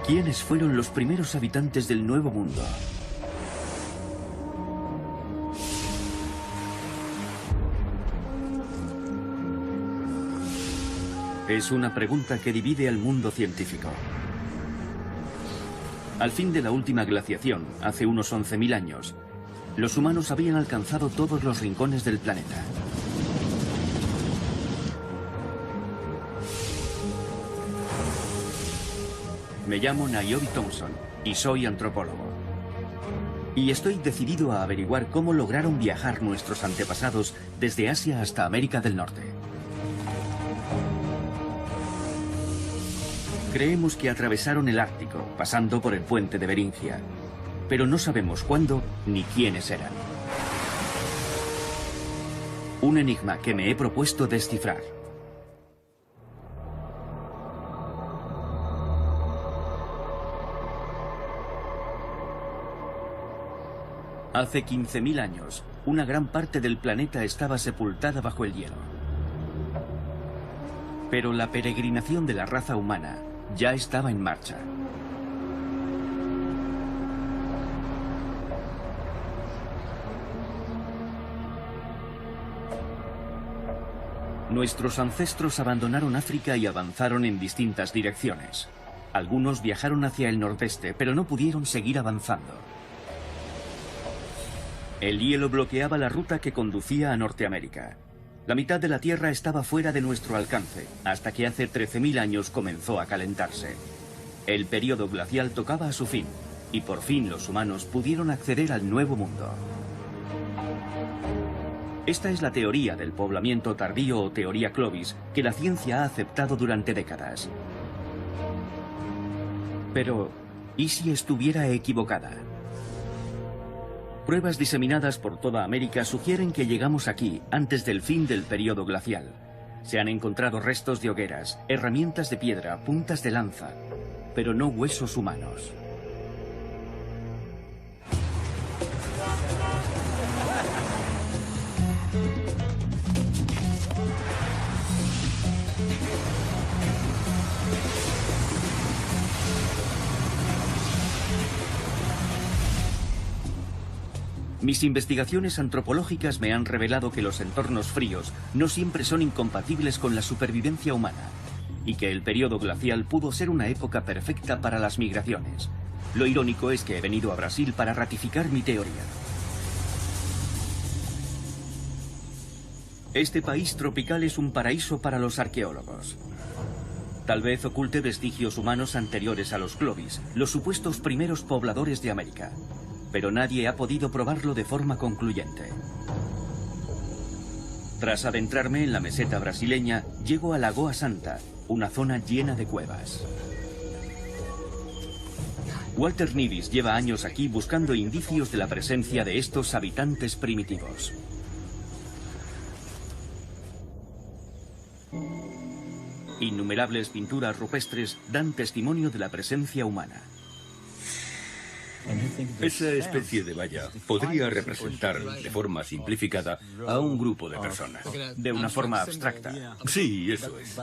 ¿Quiénes fueron los primeros habitantes del Nuevo Mundo? Es una pregunta que divide al mundo científico. Al fin de la última glaciación, hace unos 11.000 años, los humanos habían alcanzado todos los rincones del planeta. Me llamo Niobe Thompson y soy antropólogo. Y estoy decidido a averiguar cómo lograron viajar nuestros antepasados desde Asia hasta América del Norte. Creemos que atravesaron el Ártico, pasando por el puente de Beringia, pero no sabemos cuándo ni quiénes eran. Un enigma que me he propuesto descifrar. Hace 15.000 años, una gran parte del planeta estaba sepultada bajo el hielo. Pero la peregrinación de la raza humana ya estaba en marcha. Nuestros ancestros abandonaron África y avanzaron en distintas direcciones. Algunos viajaron hacia el nordeste, pero no pudieron seguir avanzando. El hielo bloqueaba la ruta que conducía a Norteamérica. La mitad de la Tierra estaba fuera de nuestro alcance, hasta que hace 13.000 años comenzó a calentarse. El periodo glacial tocaba a su fin, y por fin los humanos pudieron acceder al Nuevo Mundo. Esta es la teoría del poblamiento tardío o teoría Clovis, que la ciencia ha aceptado durante décadas. Pero, ¿y si estuviera equivocada? Pruebas diseminadas por toda América sugieren que llegamos aquí antes del fin del periodo glacial. Se han encontrado restos de hogueras, herramientas de piedra, puntas de lanza, pero no huesos humanos. Mis investigaciones antropológicas me han revelado que los entornos fríos no siempre son incompatibles con la supervivencia humana y que el periodo glacial pudo ser una época perfecta para las migraciones. Lo irónico es que he venido a Brasil para ratificar mi teoría. Este país tropical es un paraíso para los arqueólogos. Tal vez oculte vestigios humanos anteriores a los Clovis, los supuestos primeros pobladores de América. Pero nadie ha podido probarlo de forma concluyente. Tras adentrarme en la meseta brasileña, llego a Lagoa Santa, una zona llena de cuevas. Walter Nivis lleva años aquí buscando indicios de la presencia de estos habitantes primitivos. Innumerables pinturas rupestres dan testimonio de la presencia humana. Esa especie de valla podría representar, de forma simplificada, a un grupo de personas. De una forma abstracta. Sí, eso es.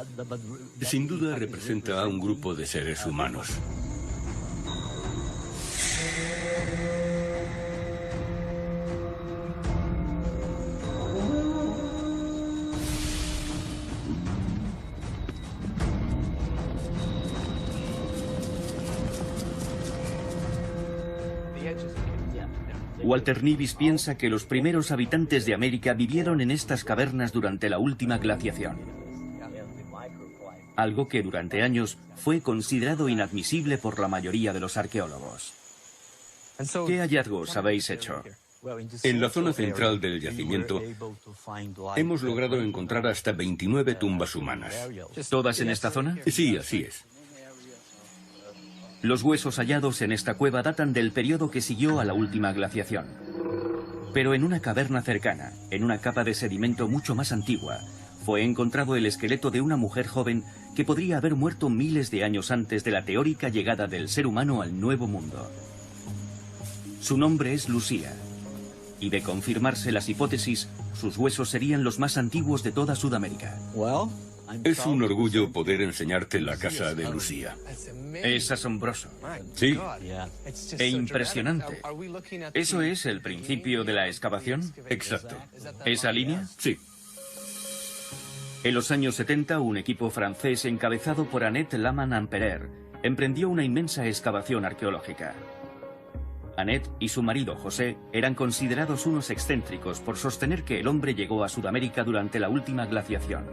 Sin duda representa a un grupo de seres humanos. Walter Nivis piensa que los primeros habitantes de América vivieron en estas cavernas durante la última glaciación. Algo que durante años fue considerado inadmisible por la mayoría de los arqueólogos. ¿Qué hallazgos habéis hecho? En la zona central del yacimiento hemos logrado encontrar hasta 29 tumbas humanas. ¿Todas en esta zona? Sí, así es. Los huesos hallados en esta cueva datan del periodo que siguió a la última glaciación. Pero en una caverna cercana, en una capa de sedimento mucho más antigua, fue encontrado el esqueleto de una mujer joven que podría haber muerto miles de años antes de la teórica llegada del ser humano al Nuevo Mundo. Su nombre es Lucía, y de confirmarse las hipótesis, sus huesos serían los más antiguos de toda Sudamérica. Es un orgullo poder enseñarte la casa de Lucía. Es asombroso. Sí, E impresionante. ¿Eso es el principio de la excavación? exacto. ¿Esa línea? Sí. En los años 70, un equipo francés encabezado por Annette Laman-Amperer emprendió una inmensa excavación arqueológica. Annette y su marido José eran considerados unos excéntricos por sostener que el hombre llegó a Sudamérica durante la última glaciación.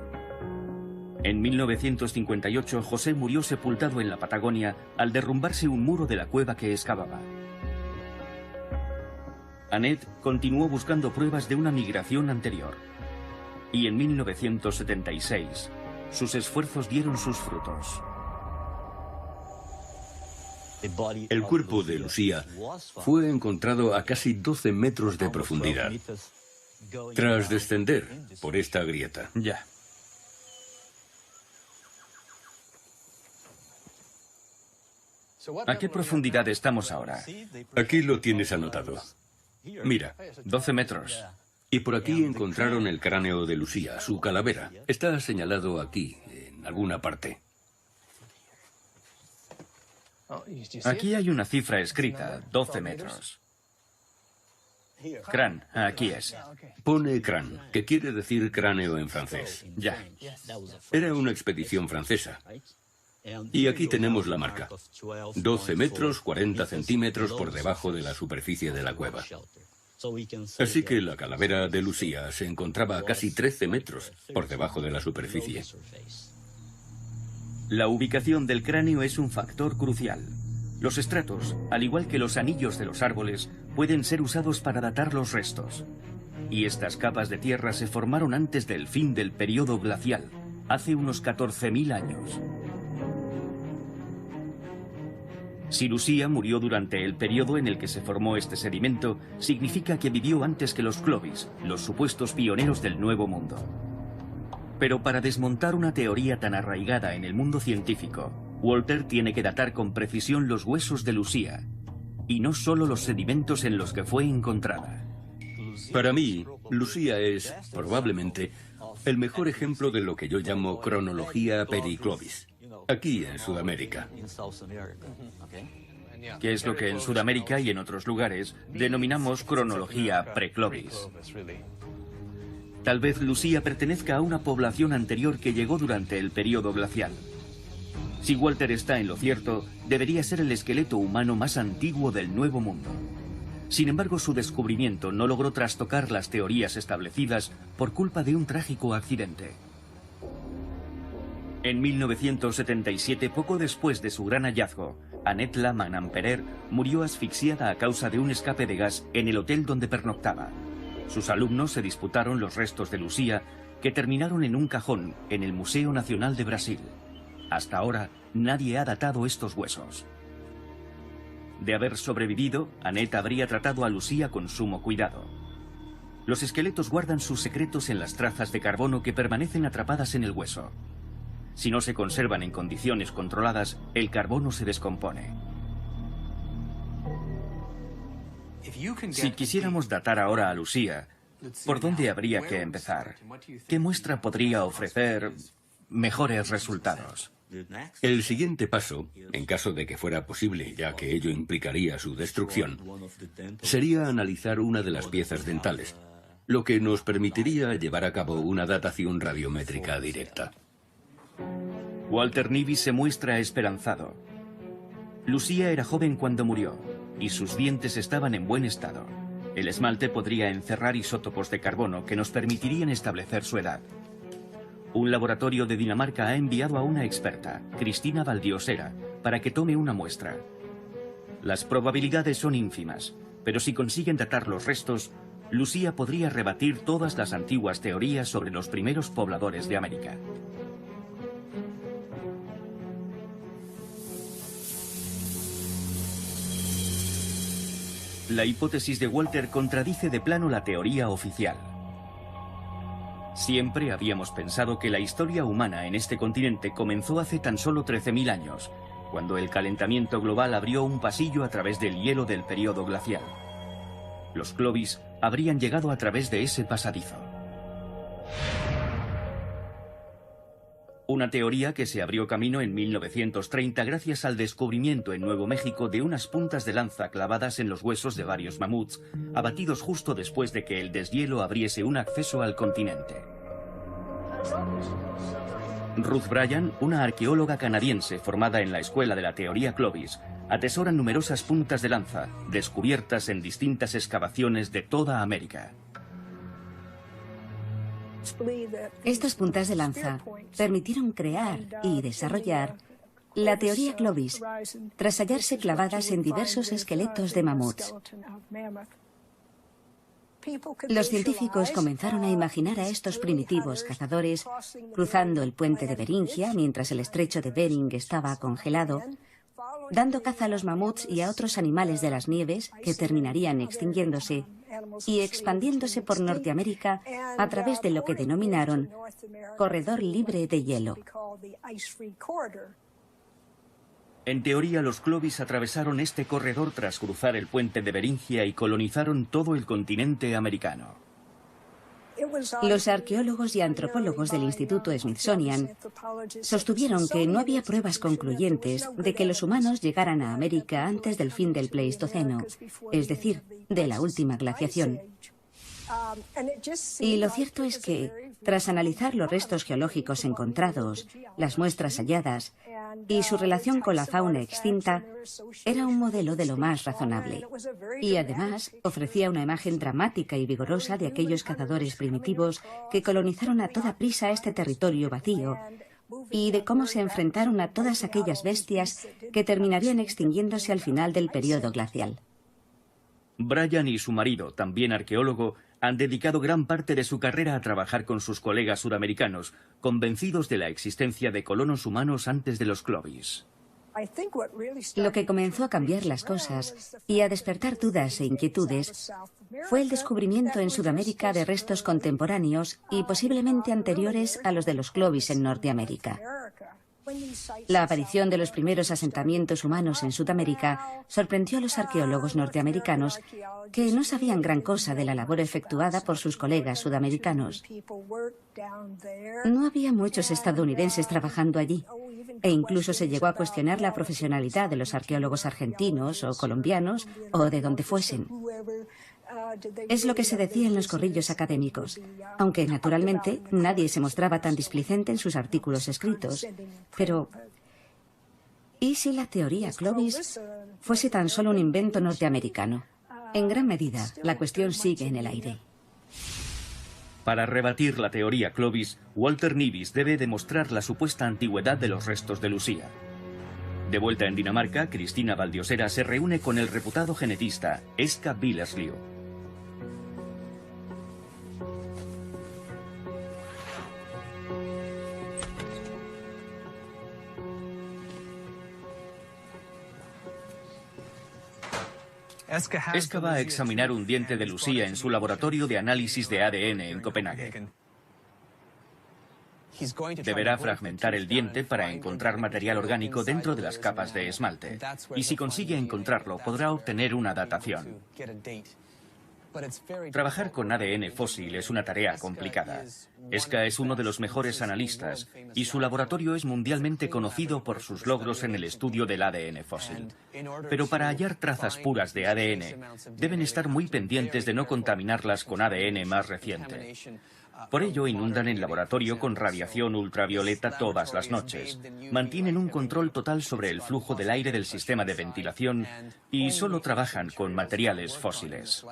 En 1958, José murió sepultado en la Patagonia al derrumbarse un muro de la cueva que excavaba. Annette continuó buscando pruebas de una migración anterior. Y en 1976, sus esfuerzos dieron sus frutos. El cuerpo de Lucía fue encontrado a casi 12 metros de profundidad, tras descender por esta grieta. Ya. ¿A qué profundidad estamos ahora? Aquí lo tienes anotado. Mira, 12 metros. y por aquí encontraron el cráneo de Lucía, su calavera. Está señalado aquí, en alguna parte. Aquí hay una cifra escrita, 12 metros. Crán, aquí es. Pone crán, que quiere decir cráneo en francés. Ya. Era una expedición francesa. Y aquí tenemos la marca. 12 metros, 40 centímetros por debajo de la superficie de la cueva. Así que la calavera de Lucía se encontraba a casi 13 metros por debajo de la superficie. La ubicación del cráneo es un factor crucial. Los estratos, al igual que los anillos de los árboles, pueden ser usados para datar los restos. Y estas capas de tierra se formaron antes del fin del período glacial, hace unos 14.000 años. Si Lucía murió durante el periodo en el que se formó este sedimento, significa que vivió antes que los Clovis, los supuestos pioneros del Nuevo Mundo. Pero para desmontar una teoría tan arraigada en el mundo científico, Walter tiene que datar con precisión los huesos de Lucía, y no solo los sedimentos en los que fue encontrada. Para mí, Lucía es, probablemente, el mejor ejemplo de lo que yo llamo cronología periclovis, aquí en Sudamérica. Que es lo que en Sudamérica y en otros lugares denominamos cronología preclovis. Tal vez Lucía pertenezca a una población anterior que llegó durante el período glacial. Si Walter está en lo cierto, debería ser el esqueleto humano más antiguo del Nuevo Mundo. Sin embargo, su descubrimiento no logró trastocar las teorías establecidas por culpa de un trágico accidente. En 1977, poco después de su gran hallazgo, Annette Laman-Amperer murió asfixiada a causa de un escape de gas en el hotel donde pernoctaba. Sus alumnos se disputaron los restos de Lucía, que terminaron en un cajón en el Museo Nacional de Brasil. Hasta ahora, nadie ha datado estos huesos. De haber sobrevivido, Annette habría tratado a Lucía con sumo cuidado. Los esqueletos guardan sus secretos en las trazas de carbono que permanecen atrapadas en el hueso. Si no se conservan en condiciones controladas, el carbono se descompone. Si quisiéramos datar ahora a Lucía, ¿por dónde habría que empezar? ¿Qué muestra podría ofrecer mejores resultados? El siguiente paso, en caso de que fuera posible, ya que ello implicaría su destrucción, sería analizar una de las piezas dentales, lo que nos permitiría llevar a cabo una datación radiométrica directa. Walter Nivy se muestra esperanzado. Lucía era joven cuando murió, y sus dientes estaban en buen estado. El esmalte podría encerrar isótopos de carbono que nos permitirían establecer su edad. Un laboratorio de Dinamarca ha enviado a una experta, Cristina Valdiosera, para que tome una muestra. Las probabilidades son ínfimas, pero si consiguen datar los restos, Lucía podría rebatir todas las antiguas teorías sobre los primeros pobladores de América. La hipótesis de Walter contradice de plano la teoría oficial. Siempre habíamos pensado que la historia humana en este continente comenzó hace tan solo 13.000 años, cuando el calentamiento global abrió un pasillo a través del hielo del período glacial. Los Clovis habrían llegado a través de ese pasadizo. Una teoría que se abrió camino en 1930 gracias al descubrimiento en Nuevo México de unas puntas de lanza clavadas en los huesos de varios mamuts, abatidos justo después de que el deshielo abriese un acceso al continente. Ruth Bryan, una arqueóloga canadiense formada en la Escuela de la Teoría Clovis, atesora numerosas puntas de lanza, descubiertas en distintas excavaciones de toda América. Estas puntas de lanza permitieron crear y desarrollar la teoría Clovis, tras hallarse clavadas en diversos esqueletos de mamuts. Los científicos comenzaron a imaginar a estos primitivos cazadores cruzando el puente de Beringia mientras el estrecho de Bering estaba congelado, dando caza a los mamuts y a otros animales de las nieves que terminarían extinguiéndose y expandiéndose por Norteamérica a través de lo que denominaron corredor libre de hielo. En teoría, los Clovis atravesaron este corredor tras cruzar el puente de Beringia y colonizaron todo el continente americano. Los arqueólogos y antropólogos del Instituto Smithsonian sostuvieron que no había pruebas concluyentes de que los humanos llegaran a América antes del fin del Pleistoceno, es decir, de la última glaciación. Y lo cierto es que, tras analizar los restos geológicos encontrados, las muestras halladas y su relación con la fauna extinta, era un modelo de lo más razonable. Y además ofrecía una imagen dramática y vigorosa de aquellos cazadores primitivos que colonizaron a toda prisa este territorio vacío y de cómo se enfrentaron a todas aquellas bestias que terminarían extinguiéndose al final del periodo glacial. Bryan y su marido, también arqueólogo, han dedicado gran parte de su carrera a trabajar con sus colegas sudamericanos, convencidos de la existencia de colonos humanos antes de los Clovis. Lo que comenzó a cambiar las cosas y a despertar dudas e inquietudes fue el descubrimiento en Sudamérica de restos contemporáneos y posiblemente anteriores a los de los Clovis en Norteamérica. La aparición de los primeros asentamientos humanos en Sudamérica sorprendió a los arqueólogos norteamericanos, que no sabían gran cosa de la labor efectuada por sus colegas sudamericanos. No había muchos estadounidenses trabajando allí, e incluso se llegó a cuestionar la profesionalidad de los arqueólogos argentinos o colombianos o de donde fuesen. Es lo que se decía en los corrillos académicos, aunque naturalmente nadie se mostraba tan displicente en sus artículos escritos. Pero, ¿y si la teoría Clovis fuese tan solo un invento norteamericano? En gran medida, la cuestión sigue en el aire. Para rebatir la teoría Clovis, Walter Nivis debe demostrar la supuesta antigüedad de los restos de Lucía. De vuelta en Dinamarca, Cristina Valdiosera se reúne con el reputado genetista Eska Willerslev. Eska va a examinar un diente de Lucía en su laboratorio de análisis de ADN en Copenhague. Deberá fragmentar el diente para encontrar material orgánico dentro de las capas de esmalte. Y si consigue encontrarlo, podrá obtener una datación. Trabajar con ADN fósil es una tarea complicada. Eska es uno de los mejores analistas y su laboratorio es mundialmente conocido por sus logros en el estudio del ADN fósil. Pero para hallar trazas puras de ADN, deben estar muy pendientes de no contaminarlas con ADN más reciente. Por ello inundan el laboratorio con radiación ultravioleta todas las noches. Mantienen un control total sobre el flujo del aire del sistema de ventilación y solo trabajan con materiales fósiles.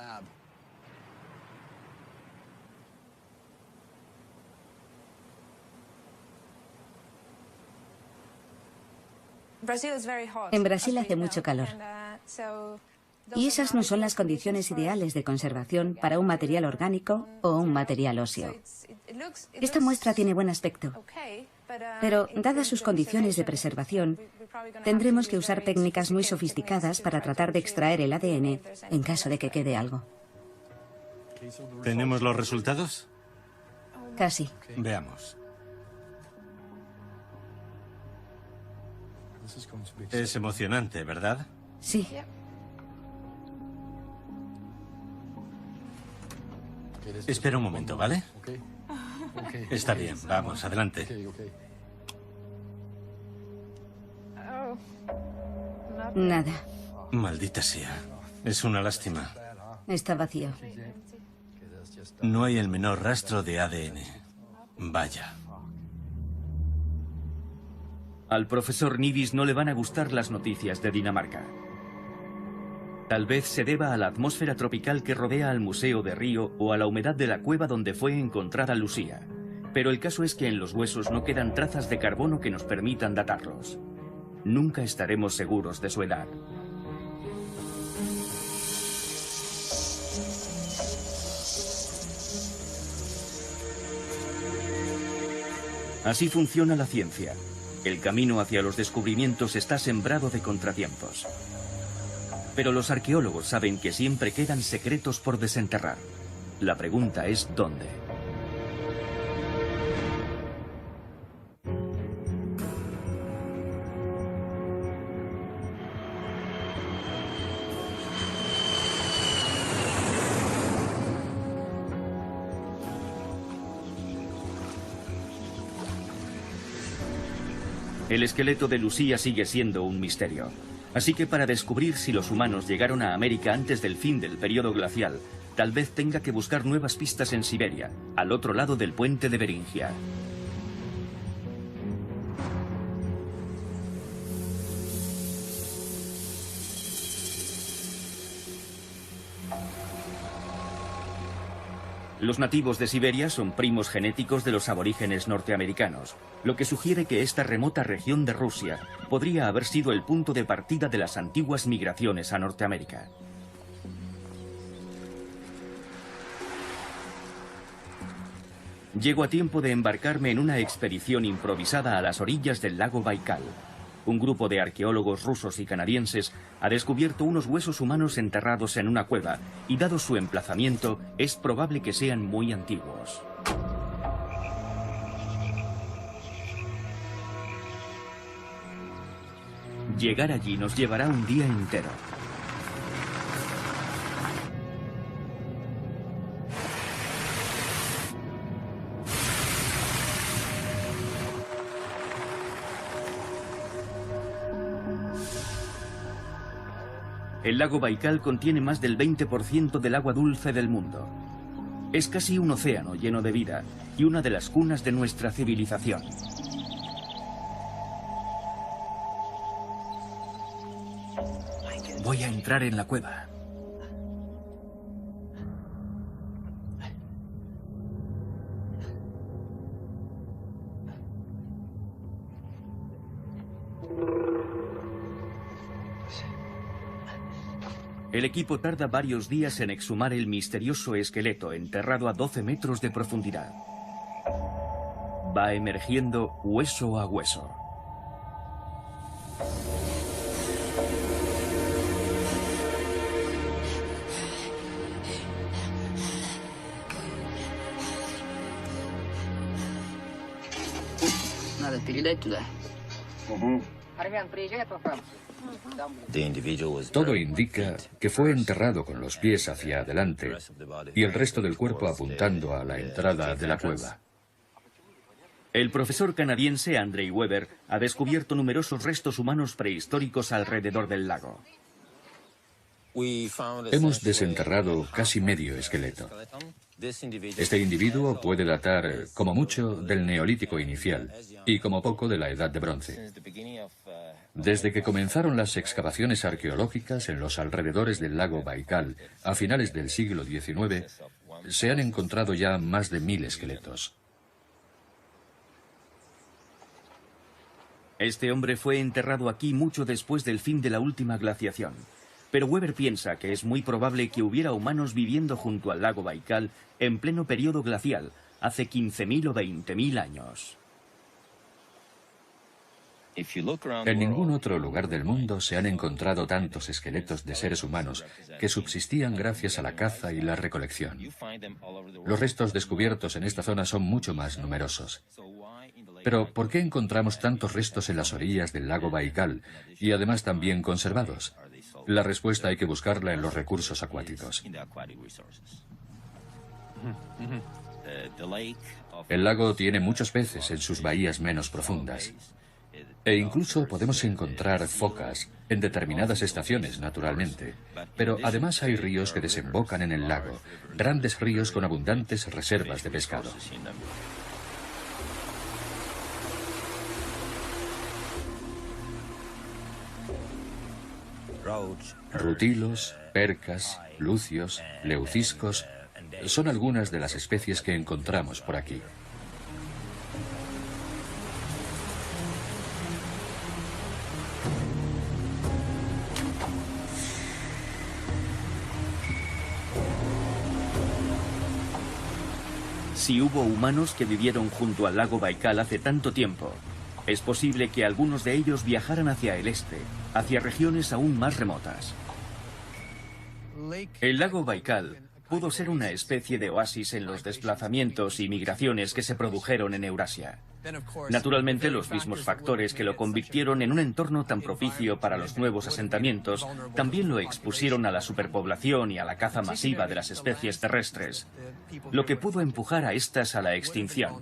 En Brasil hace mucho calor. Y esas no son las condiciones ideales de conservación para un material orgánico o un material óseo. Esta muestra tiene buen aspecto, pero dadas sus condiciones de preservación, tendremos que usar técnicas muy sofisticadas para tratar de extraer el ADN en caso de que quede algo. ¿Tenemos los resultados? Casi. Veamos. Es emocionante, ¿verdad? Sí. Espera un momento, ¿vale? Está bien, vamos, adelante. Nada. Maldita sea. Es una lástima. Está vacío. No hay el menor rastro de ADN. Vaya. Al profesor Nivis no le van a gustar las noticias de Dinamarca. Tal vez se deba a la atmósfera tropical que rodea al Museo de Río o a la humedad de la cueva donde fue encontrada Lucía. Pero el caso es que en los huesos no quedan trazas de carbono que nos permitan datarlos. Nunca estaremos seguros de su edad. Así funciona la ciencia. El camino hacia los descubrimientos está sembrado de contratiempos. Pero los arqueólogos saben que siempre quedan secretos por desenterrar. La pregunta es ¿dónde? El esqueleto de Lucía sigue siendo un misterio. Así que para descubrir si los humanos llegaron a América antes del fin del periodo glacial, tal vez tenga que buscar nuevas pistas en Siberia, al otro lado del puente de Beringia. Los nativos de Siberia son primos genéticos de los aborígenes norteamericanos, lo que sugiere que esta remota región de Rusia podría haber sido el punto de partida de las antiguas migraciones a Norteamérica. Llego a tiempo de embarcarme en una expedición improvisada a las orillas del lago Baikal. Un grupo de arqueólogos rusos y canadienses ha descubierto unos huesos humanos enterrados en una cueva y, dado su emplazamiento, es probable que sean muy antiguos. Llegar allí nos llevará un día entero. El lago Baikal contiene más del 20% del agua dulce del mundo. Es casi un océano lleno de vida y una de las cunas de nuestra civilización. Voy a entrar en la cueva. El equipo tarda varios días en exhumar el misterioso esqueleto enterrado a 12 metros de profundidad. Va emergiendo hueso a hueso. Надо передать туда. Todo indica que fue enterrado con los pies hacia adelante y el resto del cuerpo apuntando a la entrada de la cueva. El profesor canadiense Andrei Weber ha descubierto numerosos restos humanos prehistóricos alrededor del lago. Hemos desenterrado casi medio esqueleto. Este individuo puede datar como mucho del Neolítico inicial y como poco de la Edad de Bronce. Desde que comenzaron las excavaciones arqueológicas en los alrededores del lago Baikal a finales del siglo XIX, se han encontrado ya más de 1000 esqueletos. Este hombre fue enterrado aquí mucho después del fin de la última glaciación. Pero Weber piensa que es muy probable que hubiera humanos viviendo junto al lago Baikal en pleno periodo glacial, hace 15.000 o 20.000 años. En ningún otro lugar del mundo se han encontrado tantos esqueletos de seres humanos que subsistían gracias a la caza y la recolección. Los restos descubiertos en esta zona son mucho más numerosos. Pero, ¿por qué encontramos tantos restos en las orillas del lago Baikal y además también conservados? La respuesta hay que buscarla en los recursos acuáticos. El lago tiene muchos peces en sus bahías menos profundas. E incluso podemos encontrar focas En determinadas estaciones, naturalmente. Pero además hay ríos que desembocan en el lago, grandes ríos con abundantes reservas de pescado. Rutilos, percas, lucios, leuciscos son algunas de las especies que encontramos por aquí. Si hubo humanos que vivieron junto al lago Baikal hace tanto tiempo, es posible que algunos de ellos viajaran hacia el este, hacia regiones aún más remotas. El lago Baikal pudo ser una especie de oasis en los desplazamientos y migraciones que se produjeron en Eurasia. Naturalmente, los mismos factores que lo convirtieron en un entorno tan propicio para los nuevos asentamientos también lo expusieron a la superpoblación y a la caza masiva de las especies terrestres, lo que pudo empujar a estas a la extinción.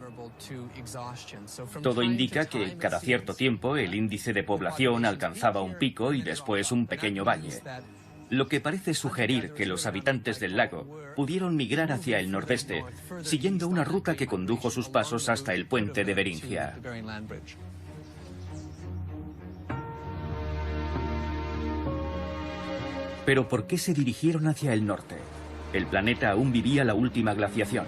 Todo indica que cada cierto tiempo el índice de población alcanzaba un pico y después un pequeño valle, lo que parece sugerir que los habitantes del lago pudieron migrar hacia el nordeste, siguiendo una ruta que condujo sus pasos hasta el puente de Beringia. Pero ¿por qué se dirigieron hacia el norte? El planeta aún vivía la última glaciación.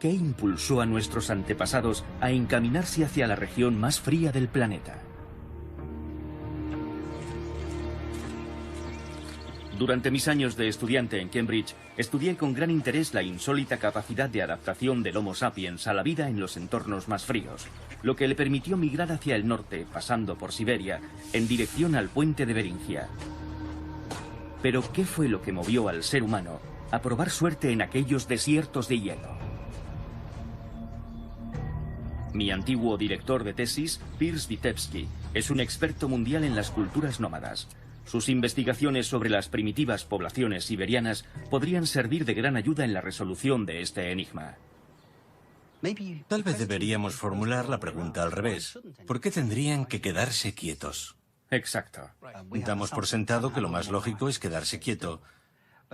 ¿Qué impulsó a nuestros antepasados a encaminarse hacia la región más fría del planeta? Durante mis años de estudiante en Cambridge, estudié con gran interés la insólita capacidad de adaptación del Homo sapiens a la vida en los entornos más fríos, lo que le permitió migrar hacia el norte, pasando por Siberia, en dirección al puente de Beringia. Pero, ¿qué fue lo que movió al ser humano a probar suerte en aquellos desiertos de hielo? Mi antiguo director de tesis, Piers Vitebsky, es un experto mundial en las culturas nómadas. Sus investigaciones sobre las primitivas poblaciones siberianas podrían servir de gran ayuda en la resolución de este enigma. Tal vez deberíamos formular la pregunta al revés. ¿Por qué tendrían que quedarse quietos? Exacto. Damos por sentado que lo más lógico es quedarse quieto.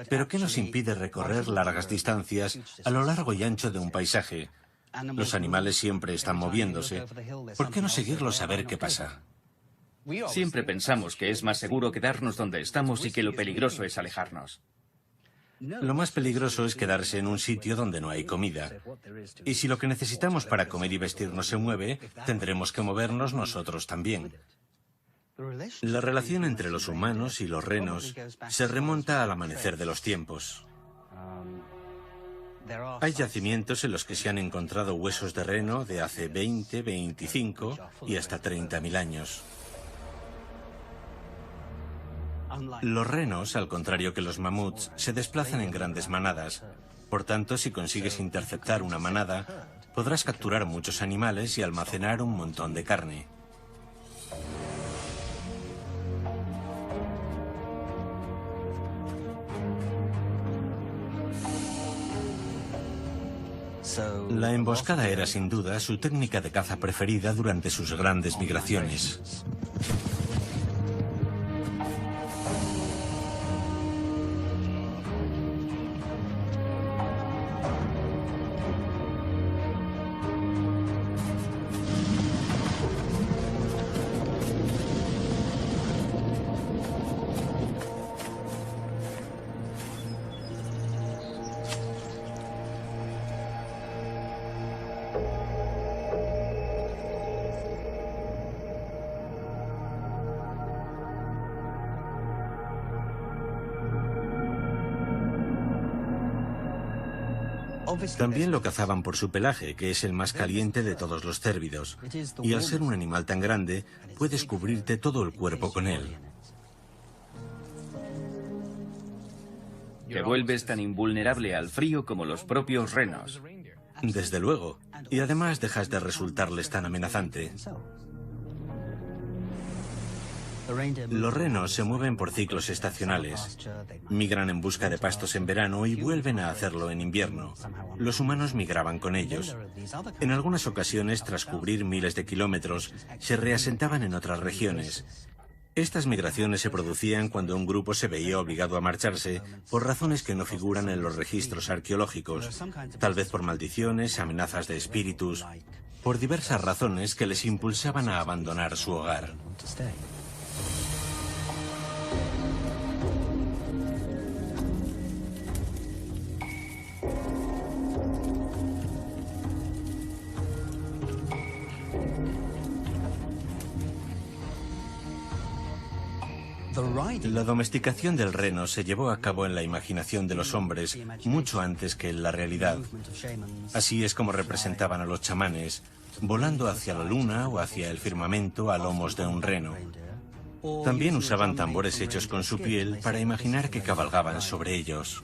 Pero ¿qué nos impide recorrer largas distancias a lo largo y ancho de un paisaje? Los animales siempre están moviéndose. ¿Por qué no seguirlos a ver qué pasa? Siempre pensamos que es más seguro quedarnos donde estamos y que lo peligroso es alejarnos. Lo más peligroso es quedarse en un sitio donde no hay comida. Y si lo que necesitamos para comer y vestir no se mueve, tendremos que movernos nosotros también. La relación entre los humanos y los renos se remonta al amanecer de los tiempos. Hay yacimientos en los que se han encontrado huesos de reno de hace 20, 25 y hasta 30.000 años. Los renos, al contrario que los mamuts, se desplazan en grandes manadas. Por tanto, si consigues interceptar una manada, podrás capturar muchos animales y almacenar un montón de carne. La emboscada era sin duda su técnica de caza preferida durante sus grandes migraciones. También lo cazaban por su pelaje, que es el más caliente de todos los cérvidos, y al ser un animal tan grande, puedes cubrirte todo el cuerpo con él. Te vuelves tan invulnerable al frío como los propios renos. Desde luego, y además dejas de resultarles tan amenazante. Los renos se mueven por ciclos estacionales. Migran en busca de pastos en verano y vuelven a hacerlo en invierno. Los humanos migraban con ellos. En algunas ocasiones, tras cubrir miles de kilómetros, se reasentaban en otras regiones. Estas migraciones se producían cuando un grupo se veía obligado a marcharse por razones que no figuran en los registros arqueológicos, tal vez por maldiciones, amenazas de espíritus, por diversas razones que les impulsaban a abandonar su hogar. La domesticación del reno se llevó a cabo en la imaginación de los hombres mucho antes que en la realidad. Así es como representaban a los chamanes, volando hacia la luna o hacia el firmamento a lomos de un reno. También usaban tambores hechos con su piel para imaginar que cabalgaban sobre ellos.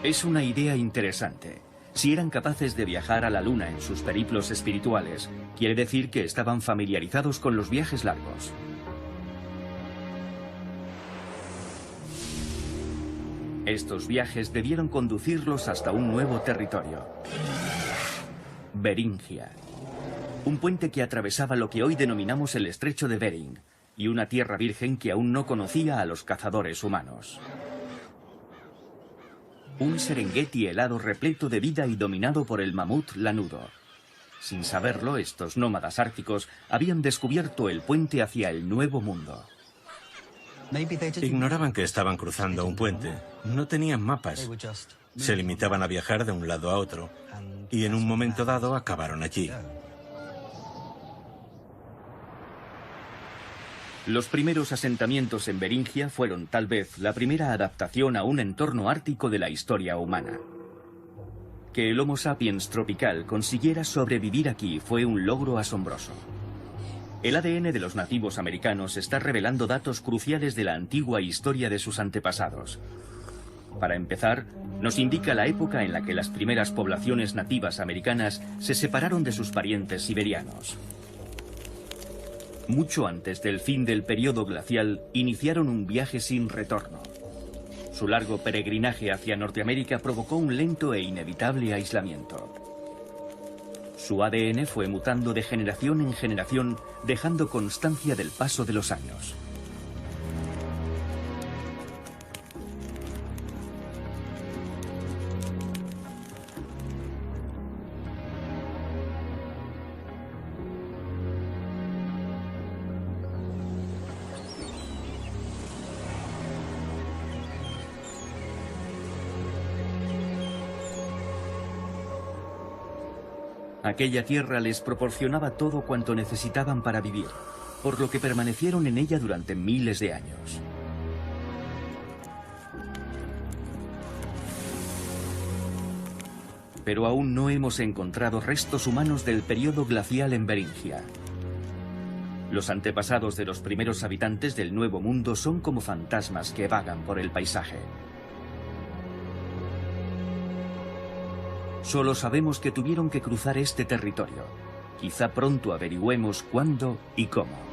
Es una idea interesante. Si eran capaces de viajar a la luna en sus periplos espirituales, quiere decir que estaban familiarizados con los viajes largos. Estos viajes debieron conducirlos hasta un nuevo territorio. Beringia. Un puente que atravesaba lo que hoy denominamos el estrecho de Bering, y una tierra virgen que aún no conocía a los cazadores humanos. Un Serengeti helado repleto de vida y dominado por el mamut lanudo. Sin saberlo, estos nómadas árticos habían descubierto el puente hacia el Nuevo Mundo. Ignoraban que estaban cruzando un puente. No tenían mapas. Se limitaban a viajar de un lado a otro. Y en un momento dado acabaron allí. Los primeros asentamientos en Beringia fueron tal vez la primera adaptación a un entorno ártico de la historia humana. Que el Homo sapiens tropical consiguiera sobrevivir aquí fue un logro asombroso. El ADN de los nativos americanos está revelando datos cruciales de la antigua historia de sus antepasados. Para empezar, nos indica la época en la que las primeras poblaciones nativas americanas se separaron de sus parientes siberianos. Mucho antes del fin del periodo glacial, iniciaron un viaje sin retorno. Su largo peregrinaje hacia Norteamérica provocó un lento e inevitable aislamiento. Su ADN fue mutando de generación en generación, dejando constancia del paso de los años. Aquella tierra les proporcionaba todo cuanto necesitaban para vivir, por lo que permanecieron en ella durante miles de años. Pero aún no hemos encontrado restos humanos del periodo glacial en Beringia. Los antepasados de los primeros habitantes del Nuevo Mundo son como fantasmas que vagan por el paisaje. Solo sabemos que tuvieron que cruzar este territorio. Quizá pronto averigüemos cuándo y cómo.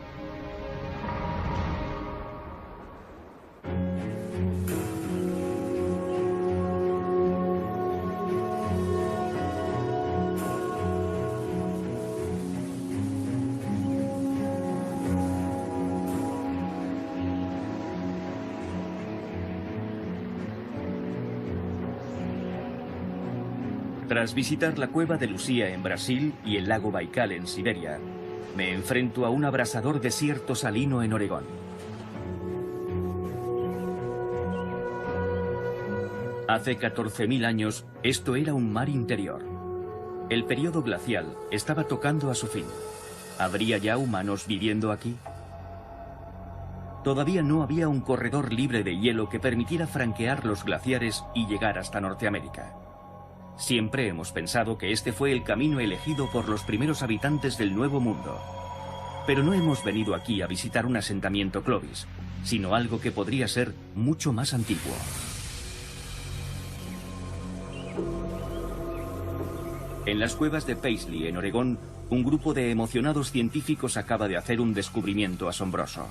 Tras visitar la cueva de Lucía en Brasil y el lago Baikal en Siberia, me enfrento a un abrasador desierto salino en Oregón. Hace 14.000 años, esto era un mar interior. El periodo glacial estaba tocando a su fin. ¿Habría ya humanos viviendo aquí? Todavía no había un corredor libre de hielo que permitiera franquear los glaciares y llegar hasta Norteamérica. Siempre hemos pensado que este fue el camino elegido por los primeros habitantes del Nuevo Mundo. Pero no hemos venido aquí a visitar un asentamiento Clovis, sino algo que podría ser mucho más antiguo. En las cuevas de Paisley, en Oregón, un grupo de emocionados científicos acaba de hacer un descubrimiento asombroso.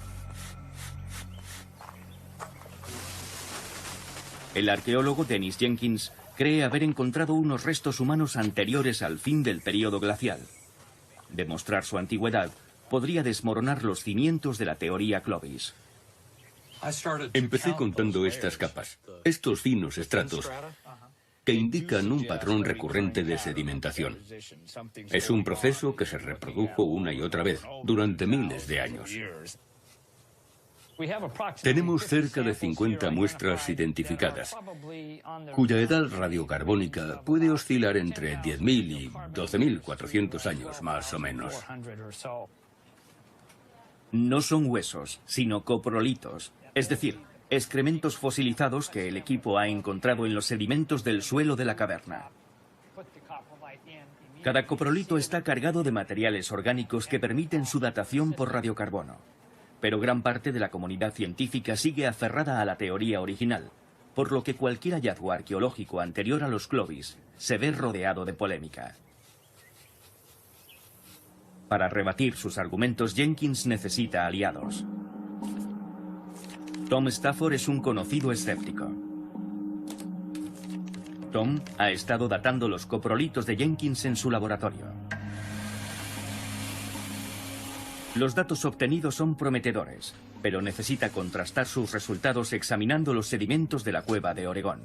El arqueólogo Dennis Jenkins cree haber encontrado unos restos humanos anteriores al fin del período glacial. Demostrar su antigüedad podría desmoronar los cimientos de la teoría Clovis. Empecé contando estas capas, estos finos estratos, que indican un patrón recurrente de sedimentación. Es un proceso que se reprodujo una y otra vez durante miles de años. Tenemos cerca de 50 muestras identificadas, cuya edad radiocarbónica puede oscilar entre 10.000 y 12.400 años, más o menos. No son huesos, sino coprolitos, es decir, excrementos fosilizados que el equipo ha encontrado en los sedimentos del suelo de la caverna. Cada coprolito está cargado de materiales orgánicos que permiten su datación por radiocarbono. Pero gran parte de la comunidad científica sigue aferrada a la teoría original, por lo que cualquier hallazgo arqueológico anterior a los Clovis se ve rodeado de polémica. Para rebatir sus argumentos, Jenkins necesita aliados. Tom Stafford es un conocido escéptico. Tom ha estado datando los coprolitos de Jenkins en su laboratorio. Los datos obtenidos son prometedores, pero necesita contrastar sus resultados examinando los sedimentos de la cueva de Oregón.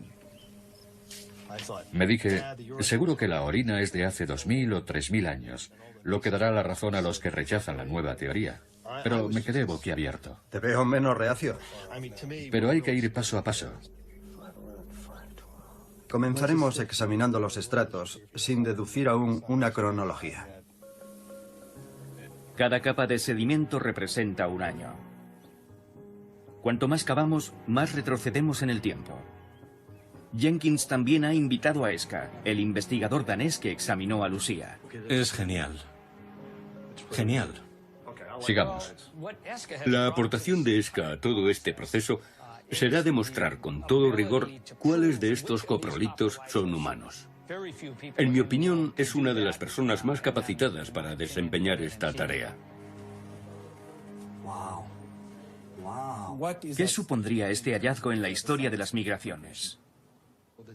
Me dije, seguro que la orina es de hace 2.000 o 3.000 años, lo que dará la razón a los que rechazan la nueva teoría. Pero me quedé boquiabierto. Te veo menos reacio. Pero hay que ir paso a paso. Comenzaremos examinando los estratos, sin deducir aún una cronología. Cada capa de sedimento representa un año. Cuanto más cavamos, más retrocedemos en el tiempo. Jenkins también ha invitado a Eska, el investigador danés que examinó a Lucía. Es genial. Genial. Sigamos. La aportación de Eska a todo este proceso será demostrar con todo rigor cuáles de estos coprolitos son humanos. En mi opinión, es una de las personas más capacitadas para desempeñar esta tarea. ¿Qué supondría este hallazgo en la historia de las migraciones?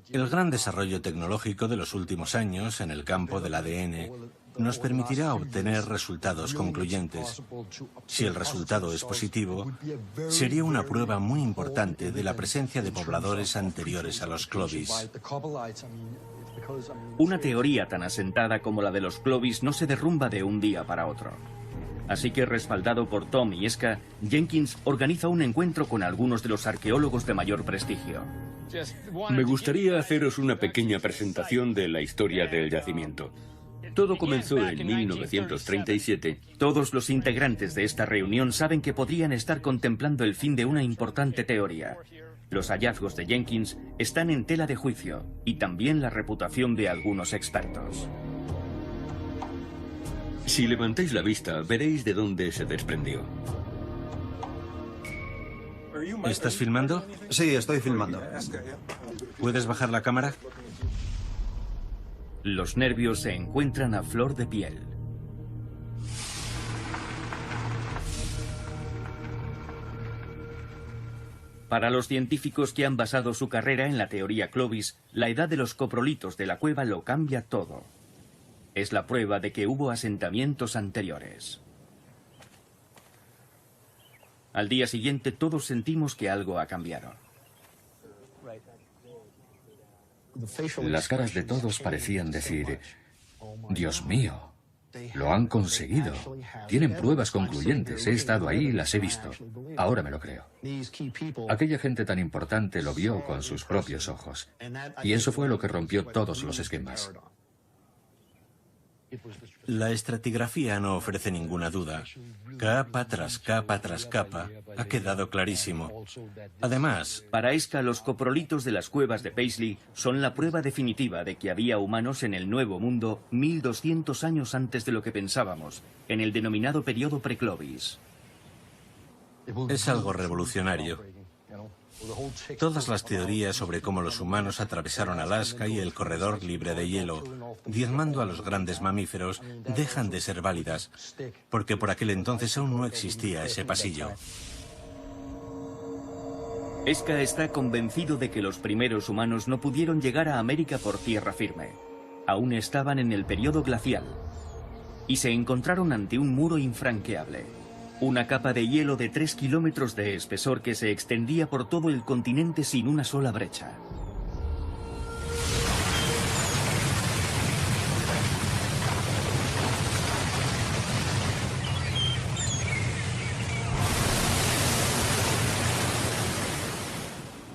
El gran desarrollo tecnológico de los últimos años en el campo del ADN nos permitirá obtener resultados concluyentes. Si el resultado es positivo, sería una prueba muy importante de la presencia de pobladores anteriores a los Clovis. Una teoría tan asentada como la de los Clovis no se derrumba de un día para otro. Así que, respaldado por Tom y Eska, Jenkins organiza un encuentro con algunos de los arqueólogos de mayor prestigio. Me gustaría haceros una pequeña presentación de la historia del yacimiento. Todo comenzó en 1937. Todos los integrantes de esta reunión saben que podrían estar contemplando el fin de una importante teoría. Los hallazgos de Jenkins están en tela de juicio, y también la reputación de algunos expertos. Si levantáis la vista, veréis de dónde se desprendió. ¿Estás filmando? Sí, estoy filmando. ¿Puedes bajar la cámara? Los nervios se encuentran a flor de piel. Para los científicos que han basado su carrera en la teoría Clovis, la edad de los coprolitos de la cueva lo cambia todo. Es la prueba de que hubo asentamientos anteriores. Al día siguiente todos sentimos que algo ha cambiado. Las caras de todos parecían decir, Dios mío, lo han conseguido. Tienen pruebas concluyentes, he estado ahí y las he visto. Ahora me lo creo. Aquella gente tan importante lo vio con sus propios ojos. Y eso fue lo que rompió todos los esquemas. La estratigrafía no ofrece ninguna duda. Capa tras capa tras capa, ha quedado clarísimo. Además, para Eska, los coprolitos de las cuevas de Paisley son la prueba definitiva de que había humanos en el Nuevo Mundo 1200 años antes de lo que pensábamos, en el denominado periodo pre-Clovis. Es algo revolucionario. Todas las teorías sobre cómo los humanos atravesaron Alaska y el corredor libre de hielo, diezmando a los grandes mamíferos, dejan de ser válidas, porque por aquel entonces aún no existía ese pasillo. Esca está convencido de que los primeros humanos no pudieron llegar a América por tierra firme. Aún estaban en el periodo glacial. Y se encontraron ante un muro infranqueable. Una capa de hielo de 3 kilómetros de espesor que se extendía por todo el continente sin una sola brecha.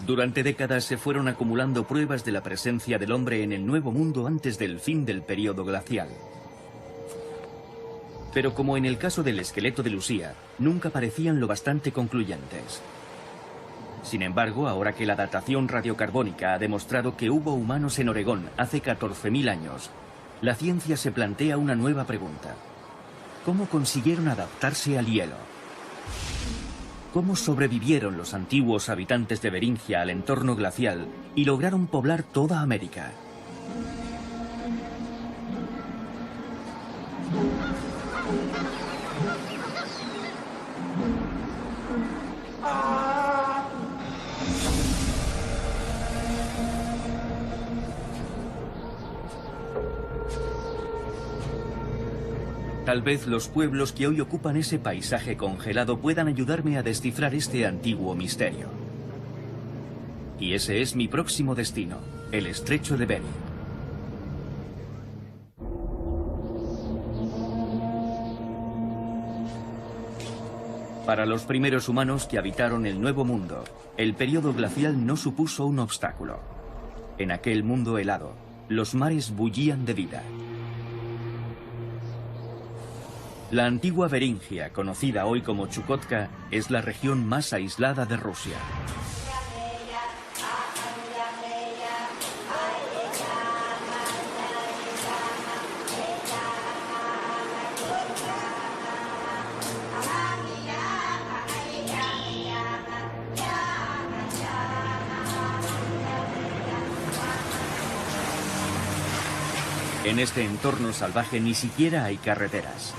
Durante décadas se fueron acumulando pruebas de la presencia del hombre en el Nuevo Mundo antes del fin del período glacial. Pero como en el caso del esqueleto de Lucía, nunca parecían lo bastante concluyentes. Sin embargo, ahora que la datación radiocarbónica ha demostrado que hubo humanos en Oregón hace 14.000 años, la ciencia se plantea una nueva pregunta. ¿Cómo consiguieron adaptarse al hielo? ¿Cómo sobrevivieron los antiguos habitantes de Beringia al entorno glacial y lograron poblar toda América? Tal vez los pueblos que hoy ocupan ese paisaje congelado puedan ayudarme a descifrar este antiguo misterio. Y ese es mi próximo destino, el estrecho de Bering. Para los primeros humanos que habitaron el Nuevo Mundo, el período glacial no supuso un obstáculo. En aquel mundo helado, los mares bullían de vida. La antigua Beringia, conocida hoy como Chukotka, es la región más aislada de Rusia. En este entorno salvaje ni siquiera hay carreteras.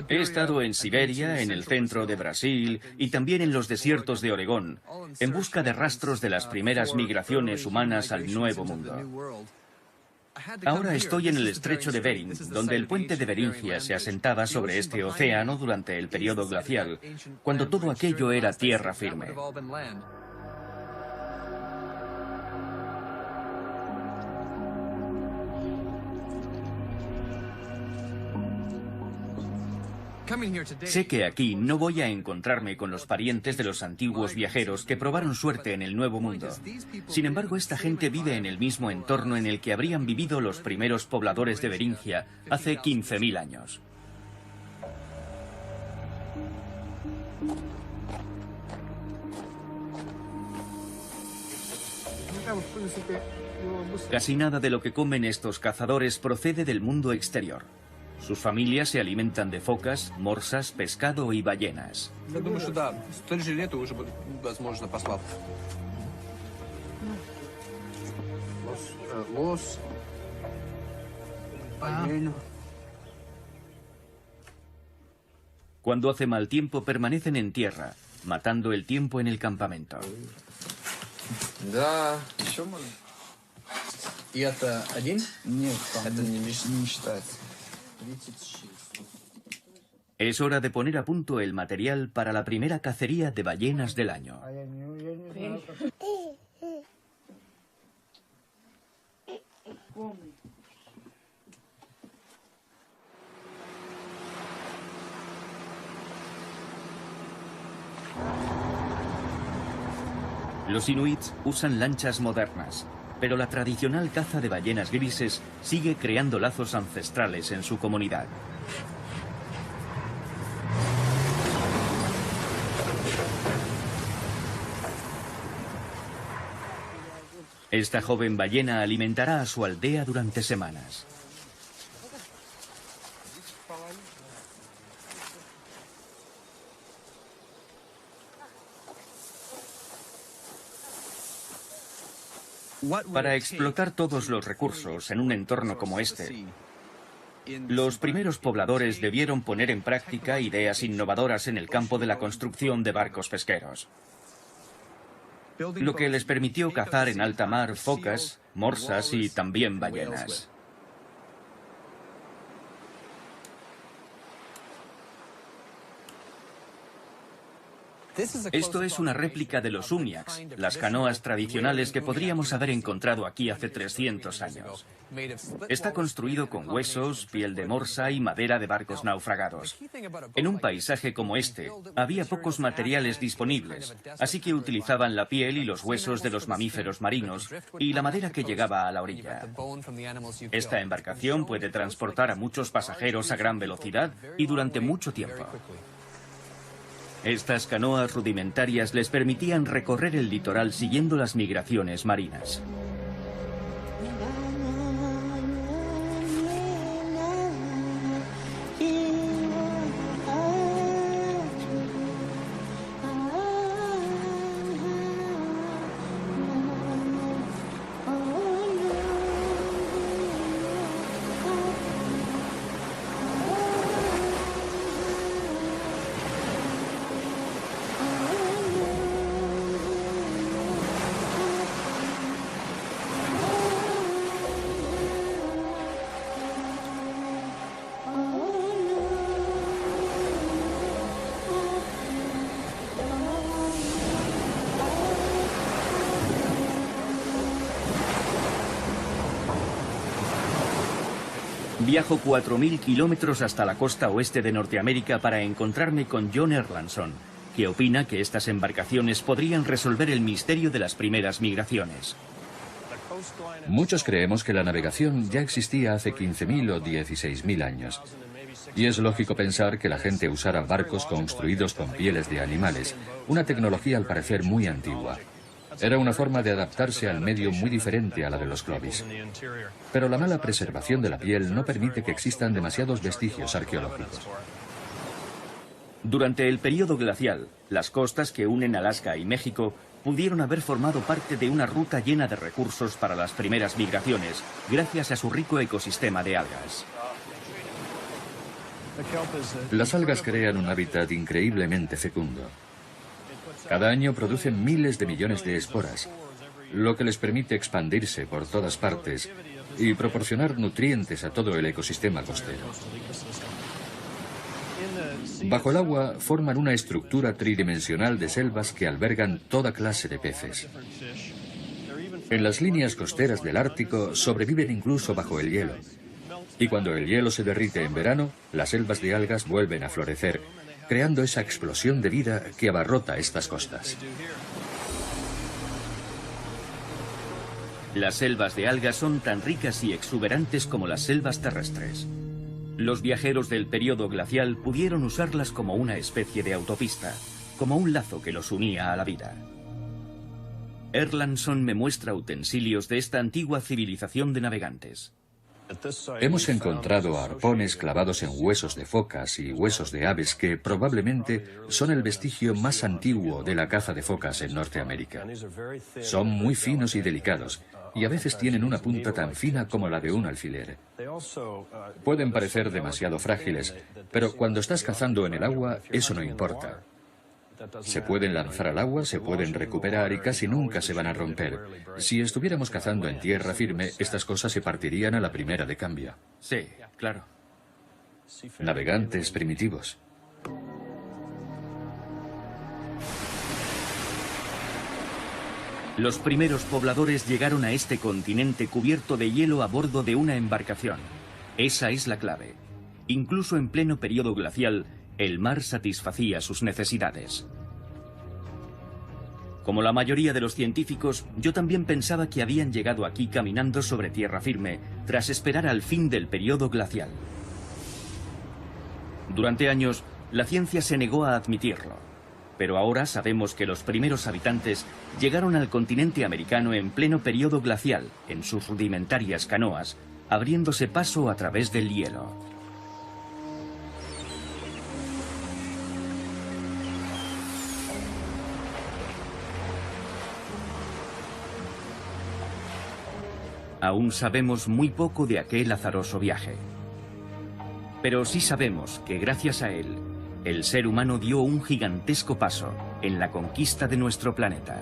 He estado en Siberia, en el centro de Brasil y también en los desiertos de Oregón, en busca de rastros de las primeras migraciones humanas al Nuevo Mundo. Ahora estoy en el estrecho de Bering, donde el puente de Beringia se asentaba sobre este océano durante el período glacial, cuando todo aquello era tierra firme. Sé que aquí no voy a encontrarme con los parientes de los antiguos viajeros que probaron suerte en el Nuevo Mundo. Sin embargo, esta gente vive en el mismo entorno en el que habrían vivido los primeros pobladores de Beringia hace 15.000 años. Casi nada de lo que comen estos cazadores procede del mundo exterior. Sus familias se alimentan de focas, morsas, pescado y ballenas. Cuando hace mal tiempo permanecen en tierra, matando el tiempo en el campamento. Es hora de poner a punto el material para la primera cacería de ballenas del año. Los inuits usan lanchas modernas, pero la tradicional caza de ballenas grises sigue creando lazos ancestrales en su comunidad. Esta joven ballena alimentará a su aldea durante semanas. Para explotar todos los recursos en un entorno como este, los primeros pobladores debieron poner en práctica ideas innovadoras en el campo de la construcción de barcos pesqueros, lo que les permitió cazar en alta mar focas, morsas y también ballenas. Esto es una réplica de los umiaks, las canoas tradicionales que podríamos haber encontrado aquí hace 300 años. Está construido con huesos, piel de morsa y madera de barcos naufragados. En un paisaje como este, había pocos materiales disponibles, así que utilizaban la piel y los huesos de los mamíferos marinos y la madera que llegaba a la orilla. Esta embarcación puede transportar a muchos pasajeros a gran velocidad y durante mucho tiempo. Estas canoas rudimentarias les permitían recorrer el litoral siguiendo las migraciones marinas. Viajo 4.000 kilómetros hasta la costa oeste de Norteamérica para encontrarme con John Erlandson, que opina que estas embarcaciones podrían resolver el misterio de las primeras migraciones. Muchos creemos que la navegación ya existía hace 15.000 o 16.000 años. Y es lógico pensar que la gente usara barcos construidos con pieles de animales, una tecnología al parecer muy antigua. Era una forma de adaptarse al medio muy diferente a la de los Clovis. Pero la mala preservación de la piel no permite que existan demasiados vestigios arqueológicos. Durante el período glacial, las costas que unen Alaska y México pudieron haber formado parte de una ruta llena de recursos para las primeras migraciones, gracias a su rico ecosistema de algas. Las algas crean un hábitat increíblemente fecundo. Cada año producen miles de millones de esporas, lo que les permite expandirse por todas partes y proporcionar nutrientes a todo el ecosistema costero. Bajo el agua forman una estructura tridimensional de selvas que albergan toda clase de peces. En las líneas costeras del Ártico sobreviven incluso bajo el hielo. Y cuando el hielo se derrite en verano, las selvas de algas vuelven a florecer, creando esa explosión de vida que abarrota estas costas. Las selvas de algas son tan ricas y exuberantes como las selvas terrestres. Los viajeros del período glacial pudieron usarlas como una especie de autopista, como un lazo que los unía a la vida. Erlandson me muestra utensilios de esta antigua civilización de navegantes. Hemos encontrado arpones clavados en huesos de focas y huesos de aves que probablemente son el vestigio más antiguo de la caza de focas en Norteamérica. Son muy finos y delicados, y a veces tienen una punta tan fina como la de un alfiler. Pueden parecer demasiado frágiles, pero cuando estás cazando en el agua, eso no importa. Se pueden lanzar al agua, se pueden recuperar y casi nunca se van a romper. Si estuviéramos cazando en tierra firme, estas cosas se partirían a la primera de cambio. Sí, claro. Navegantes primitivos. Los primeros pobladores llegaron a este continente cubierto de hielo a bordo de una embarcación. Esa es la clave. Incluso en pleno periodo glacial, el mar satisfacía sus necesidades. Como la mayoría de los científicos, yo también pensaba que habían llegado aquí caminando sobre tierra firme, tras esperar al fin del periodo glacial. Durante años, la ciencia se negó a admitirlo. Pero ahora sabemos que los primeros habitantes llegaron al continente americano en pleno periodo glacial, en sus rudimentarias canoas, abriéndose paso a través del hielo. Aún sabemos muy poco de aquel azaroso viaje. Pero sí sabemos que gracias a él, el ser humano dio un gigantesco paso en la conquista de nuestro planeta.